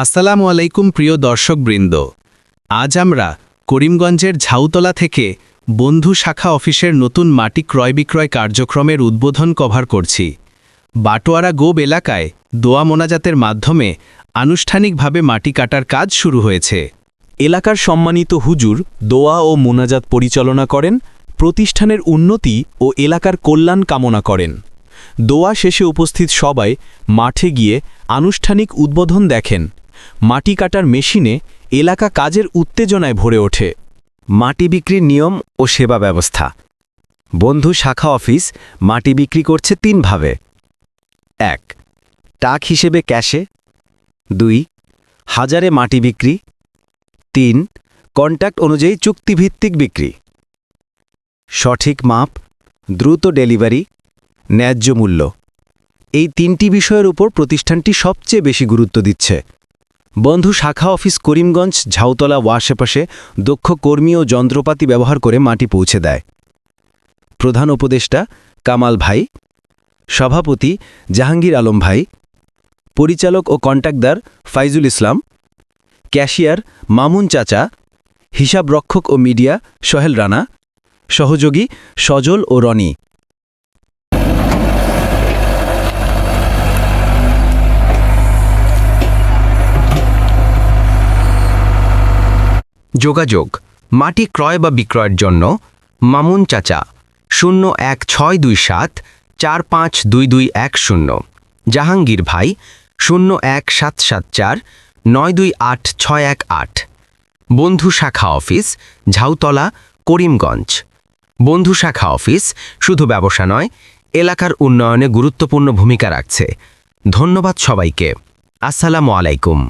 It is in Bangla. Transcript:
আসসালামু আলাইকুম প্রিয় দর্শকবৃন্দ। আজ আমরা করিমগঞ্জের ঝাউতলা থেকে বন্ধু শাখা অফিসের নতুন মাটি ক্রয় বিক্রয় কার্যক্রমের উদ্বোধন কভার করছি। বাটোয়ারা গোব এলাকায় দোয়া মোনাজাতের মাধ্যমে আনুষ্ঠানিকভাবে মাটি কাটার কাজ শুরু হয়েছে। এলাকার সম্মানিত হুজুর দোয়া ও মোনাজাত পরিচালনা করেন, প্রতিষ্ঠানের উন্নতি ও এলাকার কল্যাণ কামনা করেন। দোয়া শেষে উপস্থিত সবাই মাঠে গিয়ে আনুষ্ঠানিক উদ্বোধন দেখেন। মাটি কাটার মেশিনে এলাকা কাজের উত্তেজনায় ভরে ওঠে। মাটি বিক্রির নিয়ম ও সেবা ব্যবস্থা। বন্ধু শাখা অফিস মাটি বিক্রি করছে 3 ভাবে। 1. টাক হিসেবে ক্যাশে। 2. হাজারে মাটি বিক্রি। 3. কন্ট্যাক্ট অনুযায়ী চুক্তিভিত্তিক বিক্রি। সঠিক মাপ, দ্রুত ডেলিভারি, ন্যায্য মূল্য, এই 3টি বিষয়ের উপর প্রতিষ্ঠানটি সবচেয়ে বেশি গুরুত্ব দিচ্ছে। বন্ধু শাখা অফিস করিমগঞ্জ ঝাউতলা ও আশেপাশে দক্ষ কর্মী ও যন্ত্রপাতি ব্যবহার করে মাটি পৌঁছে দেয়। প্রধান উপদেষ্টা কামাল ভাই, সভাপতি জাহাঙ্গীর আলম ভাই, পরিচালক ও কন্ট্রাক্টর ফাইজুল ইসলাম, ক্যাশিয়ার মামুন চাচা, হিসাবরক্ষক ও মিডিয়া সোহেল রানা, সহযোগী সজল ও রনি। যোগাযোগ: মাটি ক্রয় বা বিক্রয়ের জন্য মামুন চাচা 01627 452210, জাহাঙ্গীর ভাই 01774 928618। বন্ধু শাখা অফিস ঝাউতলা করিমগঞ্জ। বন্ধু শাখা অফিস শুধু ব্যবসা নয়, এলাকার উন্নয়নে গুরুত্বপূর্ণ ভূমিকা রাখছে। ধন্যবাদ সবাইকে। আসসালামু আলাইকুম।